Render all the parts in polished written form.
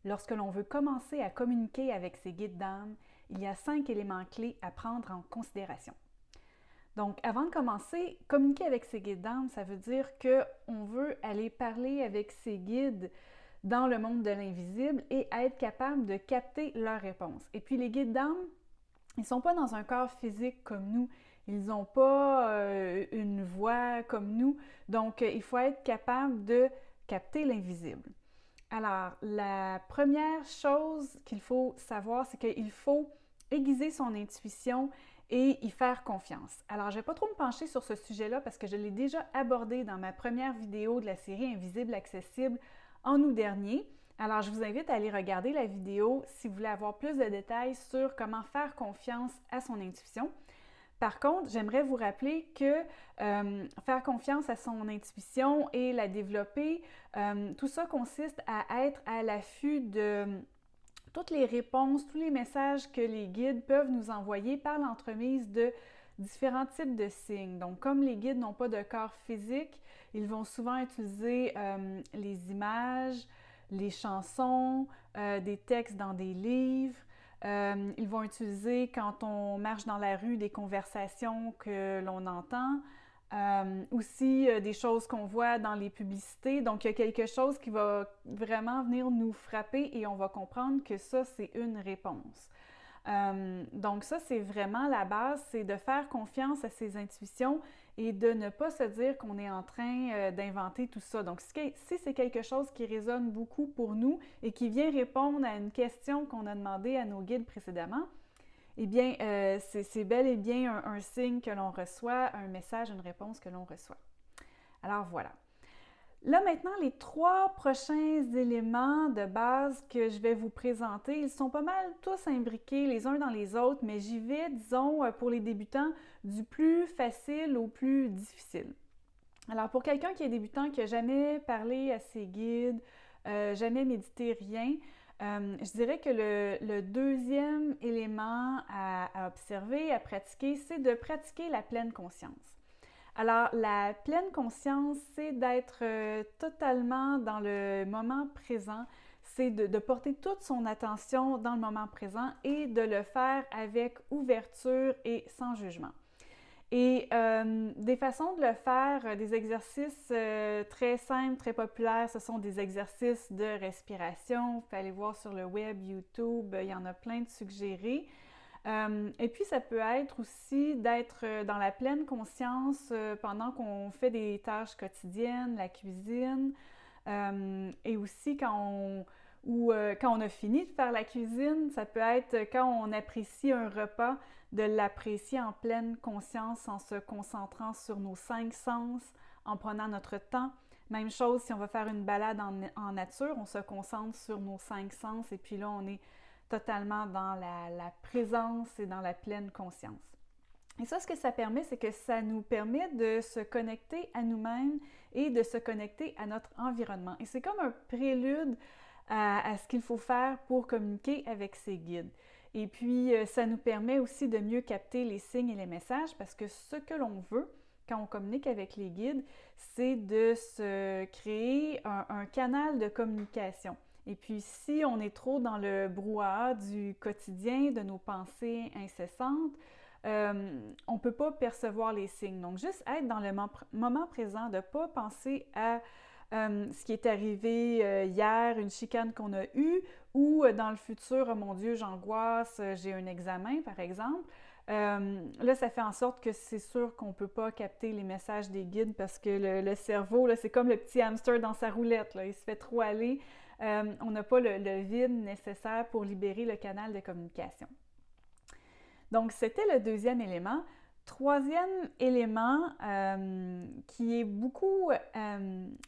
Lorsque l'on veut commencer à communiquer avec ses guides d'âme, il y a 5 éléments clés à prendre en considération. Donc, avant de commencer, communiquer avec ses guides d'âme, ça veut dire qu'on veut aller parler avec ses guides dans le monde de l'invisible et être capable de capter leurs réponses. Et puis, les guides d'âme, ils ne sont pas dans un corps physique comme nous. Ils n'ont pas une voix comme nous. Donc, il faut être capable de capter l'invisible. Alors, la première chose qu'il faut savoir, c'est qu'il faut aiguiser son intuition et y faire confiance. Alors, je ne vais pas trop me pencher sur ce sujet-là parce que je l'ai déjà abordé dans ma première vidéo de la série Invisible Accessible en août dernier. Alors, je vous invite à aller regarder la vidéo si vous voulez avoir plus de détails sur comment faire confiance à son intuition. Par contre, j'aimerais vous rappeler que faire confiance à son intuition et la développer, tout ça consiste à être à l'affût de toutes les réponses, tous les messages que les guides peuvent nous envoyer par l'entremise de différents types de signes. Donc, comme les guides n'ont pas de corps physique, ils vont souvent utiliser les images, les chansons, des textes dans des livres. Ils vont utiliser, quand on marche dans la rue, des conversations que l'on entend. Aussi des choses qu'on voit dans les publicités. Donc, il y a quelque chose qui va vraiment venir nous frapper et on va comprendre que ça, c'est une réponse. Donc ça, c'est vraiment la base, c'est de faire confiance à ses intuitions et de ne pas se dire qu'on est en train d'inventer tout ça. Donc si c'est quelque chose qui résonne beaucoup pour nous et qui vient répondre à une question qu'on a demandé à nos guides précédemment, eh bien, c'est bel et bien un signe que l'on reçoit, un message, une réponse que l'on reçoit. Alors voilà. Là maintenant, les 3 prochains éléments de base que je vais vous présenter, ils sont pas mal tous imbriqués les uns dans les autres, mais j'y vais, disons, pour les débutants, du plus facile au plus difficile. Alors pour quelqu'un qui est débutant, qui n'a jamais parlé à ses guides, jamais médité rien, je dirais que le deuxième élément à observer, à pratiquer, c'est de pratiquer la pleine conscience. Alors, la pleine conscience, c'est d'être totalement dans le moment présent, c'est de porter toute son attention dans le moment présent et de le faire avec ouverture et sans jugement. Et des façons de le faire, des exercices très simples, très populaires, ce sont des exercices de respiration. Vous pouvez aller voir sur le web, YouTube, il y en a plein de suggérés. Et puis, ça peut être aussi d'être dans la pleine conscience pendant qu'on fait des tâches quotidiennes, la cuisine, et aussi quand on a fini de faire la cuisine, ça peut être quand on apprécie un repas, de l'apprécier en pleine conscience en se concentrant sur nos 5 sens, en prenant notre temps. Même chose si on va faire une balade en nature, on se concentre sur nos 5 sens et puis là, on est totalement dans la présence et dans la pleine conscience. Et ça, ce que ça permet, c'est que ça nous permet de se connecter à nous-mêmes et de se connecter à notre environnement. Et c'est comme un prélude à ce qu'il faut faire pour communiquer avec ses guides. Et puis, ça nous permet aussi de mieux capter les signes et les messages parce que ce que l'on veut, quand on communique avec les guides, c'est de se créer un canal de communication. Et puis, si on est trop dans le brouhaha du quotidien, de nos pensées incessantes, on ne peut pas percevoir les signes. Donc, juste être dans le moment présent, de ne pas penser à ce qui est arrivé hier, une chicane qu'on a eue, ou dans le futur, oh mon Dieu, j'angoisse, j'ai un examen, par exemple. Là, ça fait en sorte que c'est sûr qu'on ne peut pas capter les messages des guides parce que le cerveau, là, c'est comme le petit hamster dans sa roulette, là, il se fait trop aller. On n'a pas le vide nécessaire pour libérer le canal de communication. Donc, c'était le deuxième élément. Troisième élément qui est beaucoup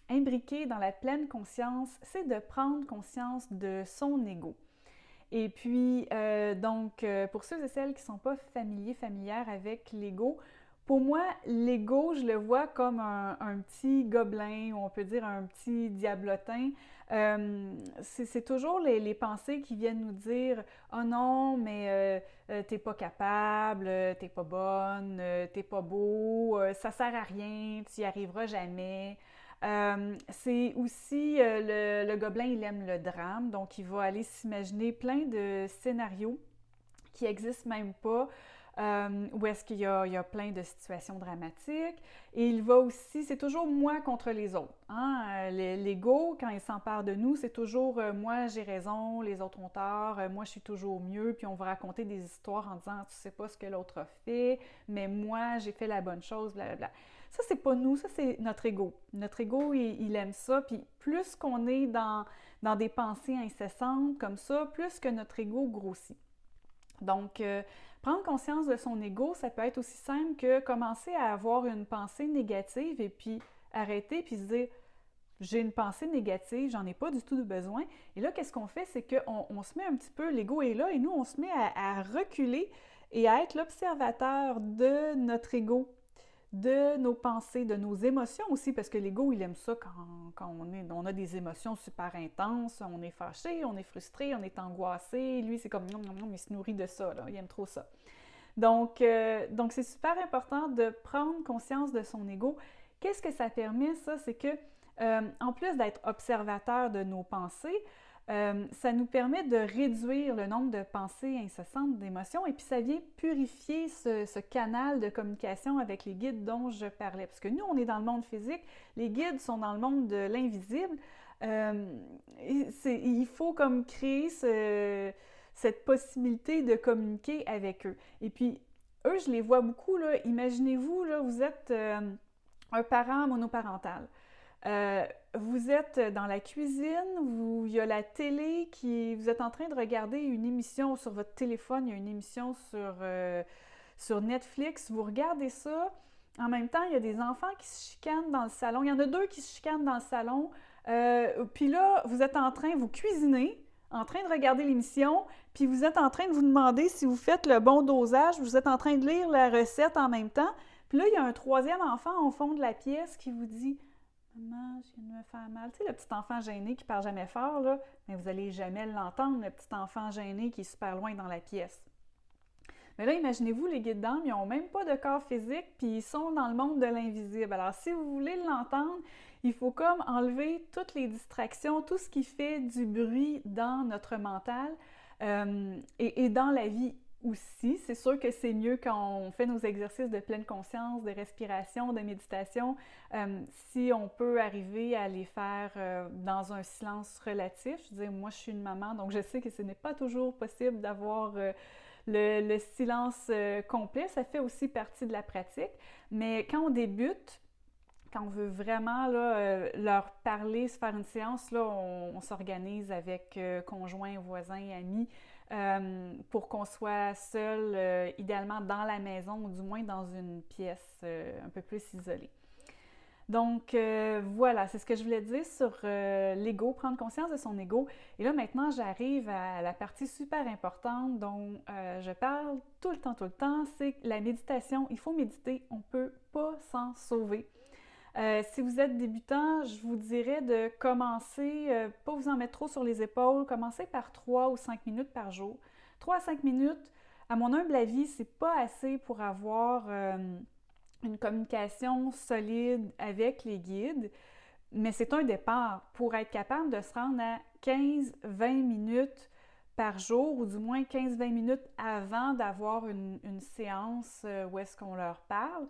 imbriqué dans la pleine conscience, c'est de prendre conscience de son ego. Et puis, pour ceux et celles qui ne sont pas familières avec l'ego, pour moi, l'ego, je le vois comme un petit gobelin, ou on peut dire un petit diablotin. C'est toujours les pensées qui viennent nous dire « Oh non, mais t'es pas capable, t'es pas bonne, t'es pas beau, ça sert à rien, tu y arriveras jamais. » C'est aussi, le gobelin, il aime le drame, donc il va aller s'imaginer plein de scénarios qui n'existent même pas, où est-ce qu'il y a plein de situations dramatiques. Et il va aussi, c'est toujours moi contre les autres. Hein? L'ego, quand il s'empare de nous, c'est toujours moi j'ai raison, les autres ont tort, moi je suis toujours mieux, puis on va raconter des histoires en disant tu sais pas ce que l'autre a fait, mais moi j'ai fait la bonne chose, blablabla. Ça, c'est pas nous, ça, c'est notre ego. Notre ego, il aime ça, puis plus qu'on est dans des pensées incessantes comme ça, plus que notre ego grossit. Donc, prendre conscience de son ego, ça peut être aussi simple que commencer à avoir une pensée négative et puis arrêter puis se dire j'ai une pensée négative, j'en ai pas du tout de besoin. Et là, qu'est-ce qu'on fait? C'est qu'on se met un petit peu, l'ego est là et nous, on se met à reculer et à être l'observateur de notre ego, de nos pensées, de nos émotions aussi, parce que l'ego, il aime ça quand on a des émotions super intenses, on est fâché, on est frustré, on est angoissé. Lui, c'est comme, non, il se nourrit de ça, là, il aime trop ça. Donc c'est super important de prendre conscience de son ego. Qu'est-ce que ça permet, ça? C'est que, en plus d'être observateur de nos pensées, ça nous permet de réduire le nombre de pensées incessantes, d'émotions, et puis ça vient purifier ce canal de communication avec les guides dont je parlais. Parce que nous, on est dans le monde physique, les guides sont dans le monde de l'invisible. Il faut comme créer cette possibilité de communiquer avec eux. Et puis, eux, je les vois beaucoup, là. Imaginez-vous, là, vous êtes un parent monoparental. Vous êtes dans la cuisine, il y a la télé vous êtes en train de regarder une émission sur votre téléphone, il y a une émission sur Netflix, vous regardez ça. En même temps, il y a des enfants qui se chicanent dans le salon. Il y en a deux qui se chicanent dans le salon. Puis là, vous êtes vous cuisinez, en train de regarder l'émission, puis vous êtes en train de vous demander si vous faites le bon dosage, vous êtes en train de lire la recette en même temps. Puis là, il y a un troisième enfant au fond de la pièce qui vous dit maman, je viens de me faire mal. Tu sais, le petit enfant gêné qui parle jamais fort, là, mais vous n'allez jamais l'entendre, le petit enfant gêné qui est super loin dans la pièce. Mais là, imaginez-vous, les guides d'âme, ils n'ont même pas de corps physique, puis ils sont dans le monde de l'invisible. Alors, si vous voulez l'entendre, il faut comme enlever toutes les distractions, tout ce qui fait du bruit dans notre mental et dans la vie aussi. C'est sûr que c'est mieux quand on fait nos exercices de pleine conscience, de respiration, de méditation, si on peut arriver à les faire dans un silence relatif. Je veux dire, moi, je suis une maman, donc je sais que ce n'est pas toujours possible d'avoir le silence complet. Ça fait aussi partie de la pratique. Mais quand on débute, quand on veut vraiment là, leur parler, se faire une séance, là, on s'organise avec conjoints, voisins, amis, pour qu'on soit seul, idéalement dans la maison ou du moins dans une pièce un peu plus isolée. Donc voilà, c'est ce que je voulais dire sur l'ego, prendre conscience de son ego. Et là maintenant, j'arrive à la partie super importante dont je parle tout le temps, c'est la méditation. Il faut méditer, on ne peut pas s'en sauver. Si vous êtes débutant, je vous dirais de commencer, pas vous en mettre trop sur les épaules, commencer par 3 ou 5 minutes par jour. 3 à 5 minutes, à mon humble avis, c'est pas assez pour avoir une communication solide avec les guides, mais c'est un départ pour être capable de se rendre à 15-20 minutes par jour, ou du moins 15-20 minutes avant d'avoir une séance où est-ce qu'on leur parle.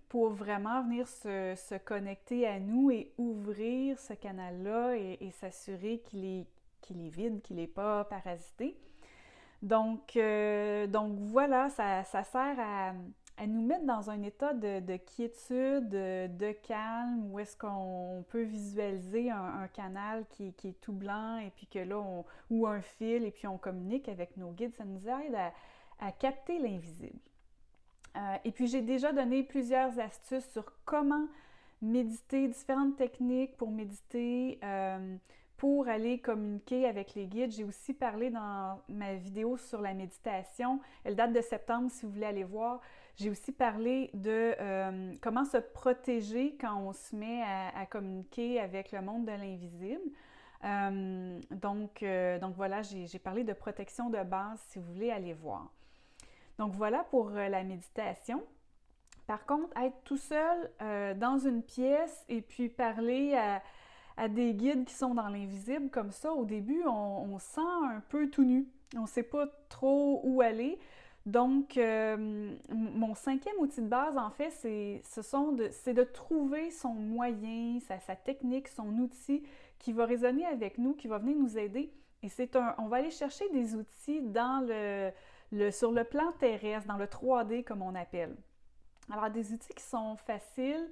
Pour vraiment venir se connecter à nous et ouvrir ce canal-là et s'assurer qu'il est vide, qu'il n'est pas parasité. Donc voilà, ça sert à nous mettre dans un état de quiétude, de calme, où est-ce qu'on peut visualiser un canal qui est tout blanc et puis que là, ou un fil et puis on communique avec nos guides. Ça nous aide à capter l'invisible. Et puis, j'ai déjà donné plusieurs astuces sur comment méditer, différentes techniques pour méditer, pour aller communiquer avec les guides. J'ai aussi parlé dans ma vidéo sur la méditation. Elle date de septembre, si vous voulez aller voir. J'ai aussi parlé de comment se protéger quand on se met à communiquer avec le monde de l'invisible. Donc voilà, j'ai parlé de protection de base, si vous voulez aller voir. Donc voilà pour la méditation. Par contre, être tout seul dans une pièce et puis parler à des guides qui sont dans l'invisible comme ça, au début, on se sent un peu tout nu. On ne sait pas trop où aller. Donc, mon cinquième outil de base, en fait, c'est de trouver son moyen, sa technique, son outil qui va résonner avec nous, qui va venir nous aider. Et on va aller chercher des outils sur le plan terrestre, dans le 3D comme on appelle. Alors, des outils qui sont faciles.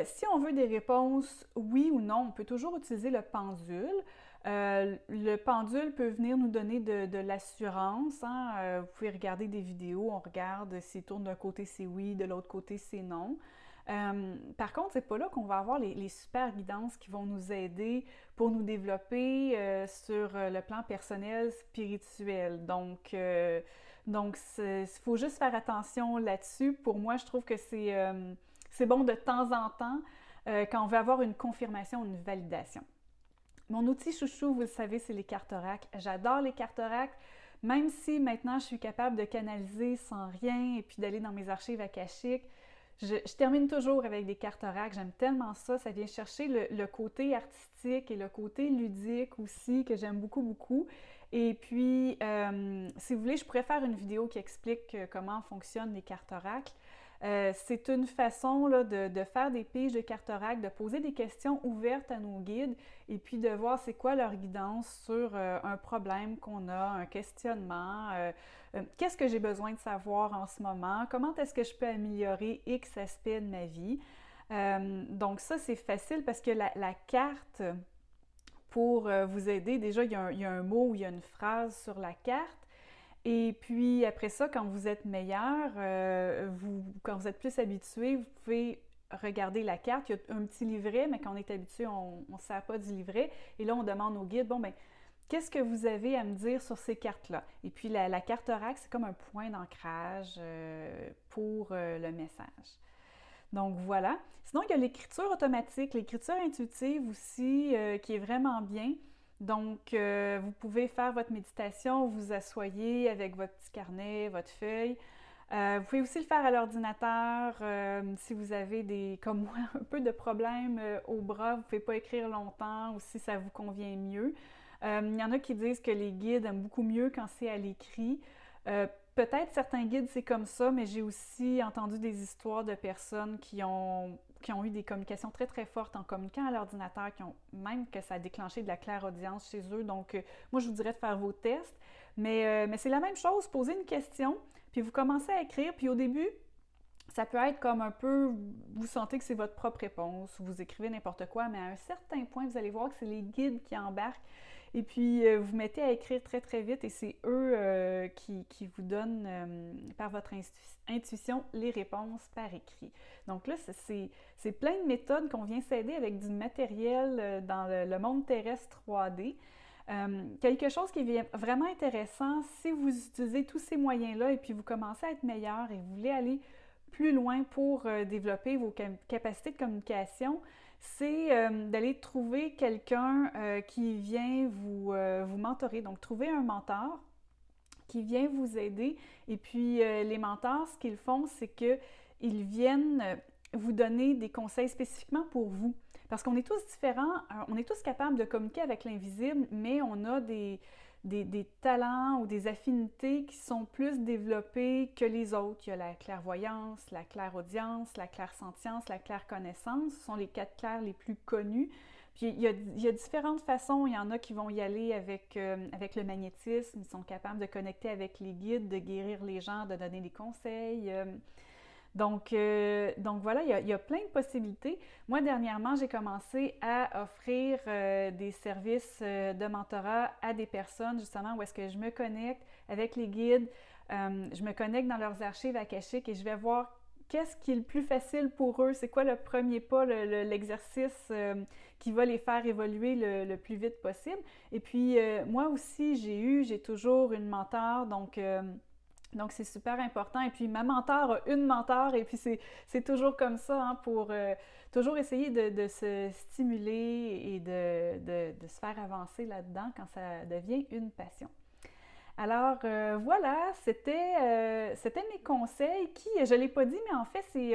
Si on veut des réponses oui ou non, on peut toujours utiliser le pendule. Le pendule peut venir nous donner de l'assurance. Hein. Vous pouvez regarder des vidéos, on regarde s'il tourne d'un côté c'est oui, de l'autre côté c'est non. Par contre, c'est pas là qu'on va avoir les super guidances qui vont nous aider pour nous développer sur le plan personnel, spirituel. Donc, il faut juste faire attention là-dessus. Pour moi, je trouve que c'est bon de temps en temps quand on veut avoir une confirmation, une validation. Mon outil chouchou, vous le savez, c'est les cartes oracles. J'adore les cartes oracles, même si maintenant je suis capable de canaliser sans rien et puis d'aller dans mes archives akashiques. Je termine toujours avec des cartes oracles. J'aime tellement ça. Ça vient chercher le côté artistique et le côté ludique aussi, que j'aime beaucoup, beaucoup. Et puis, si vous voulez, je pourrais faire une vidéo qui explique comment fonctionnent les cartes oracles. C'est une façon là, de faire des piges de cartes oracles, de poser des questions ouvertes à nos guides et puis de voir c'est quoi leur guidance sur un problème qu'on a, un questionnement. Qu'est-ce que j'ai besoin de savoir en ce moment? Comment est-ce que je peux améliorer X aspect de ma vie? Donc ça, c'est facile parce que la carte, pour vous aider, déjà, il y a un mot ou il y a une phrase sur la carte. Et puis après ça, quand vous êtes meilleur, quand vous êtes plus habitué, vous pouvez regarder la carte. Il y a un petit livret, mais quand on est habitué, on ne sert pas du livret. Et là, on demande au guide, bon, ben, qu'est-ce que vous avez à me dire sur ces cartes-là? Et puis la carte oracle, c'est comme un point d'ancrage pour le message. Donc voilà. Sinon, il y a l'écriture automatique, l'écriture intuitive aussi, qui est vraiment bien. Donc, vous pouvez faire votre méditation, vous asseyez avec votre petit carnet, votre feuille. Vous pouvez aussi le faire à l'ordinateur. Si vous avez comme moi, un peu de problèmes au bras, vous ne pouvez pas écrire longtemps ou si ça vous convient mieux. Il y en a qui disent que les guides aiment beaucoup mieux quand c'est à l'écrit. Peut-être certains guides, c'est comme ça, mais j'ai aussi entendu des histoires de personnes qui ont eu des communications très, très fortes en communiquant à l'ordinateur, même que ça a déclenché de la clairaudience chez eux. Donc, moi, je vous dirais de faire vos tests. Mais c'est la même chose, poser une question, puis vous commencez à écrire, puis au début, ça peut être comme un peu, vous sentez que c'est votre propre réponse, vous écrivez n'importe quoi, mais à un certain point, vous allez voir que c'est les guides qui embarquent. Et puis, vous mettez à écrire très, très vite et c'est eux qui vous donnent, par votre intuition, les réponses par écrit. Donc là, c'est plein de méthodes qu'on vient s'aider avec du matériel dans le monde terrestre 3D. Quelque chose qui est vraiment intéressant, si vous utilisez tous ces moyens-là et puis vous commencez à être meilleur et vous voulez aller plus loin pour développer vos capacités de communication, c'est d'aller trouver quelqu'un qui vient vous mentorer. Donc, trouver un mentor qui vient vous aider. Et puis, les mentors, ce qu'ils font, c'est qu'ils viennent vous donner des conseils spécifiquement pour vous. Parce qu'on est tous différents, on est tous capables de communiquer avec l'invisible, mais on a des talents ou des affinités qui sont plus développées que les autres. Il y a la clairvoyance, la clairaudience, la clairsentience, la clairconnaissance. Ce sont les 4 clairs les plus connus. Puis il y a différentes façons. Il y en a qui vont y aller avec le magnétisme. Ils sont capables de connecter avec les guides, de guérir les gens, de donner des conseils. Donc voilà, il y a plein de possibilités. Moi, dernièrement, j'ai commencé à offrir des services de mentorat à des personnes, justement, où est-ce que je me connecte avec les guides, je me connecte dans leurs archives akashiques et je vais voir qu'est-ce qui est le plus facile pour eux, c'est quoi le premier pas, l'exercice qui va les faire évoluer le plus vite possible. Et puis, moi aussi, j'ai toujours une mentor, donc, c'est super important. Et puis, ma mentor a une mentor, et puis c'est toujours comme ça, hein, pour toujours essayer de se stimuler et de se faire avancer là-dedans quand ça devient une passion. Alors voilà, c'était mes conseils qui, je ne l'ai pas dit, mais en fait, c'est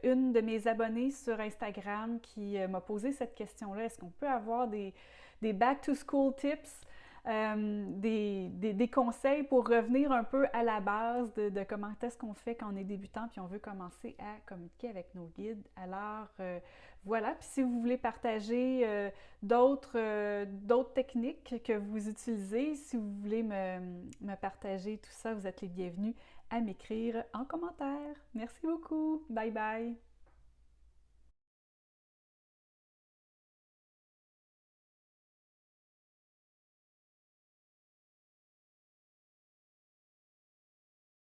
une de mes abonnées sur Instagram qui m'a posé cette question-là. Est-ce qu'on peut avoir des back-to-school tips, des conseils pour revenir un peu à la base de comment est-ce qu'on fait quand on est débutant puis on veut commencer à communiquer avec nos guides. Alors voilà, puis si vous voulez partager d'autres techniques que vous utilisez, si vous voulez me partager tout ça, vous êtes les bienvenus à m'écrire en commentaire. Merci beaucoup. Bye bye.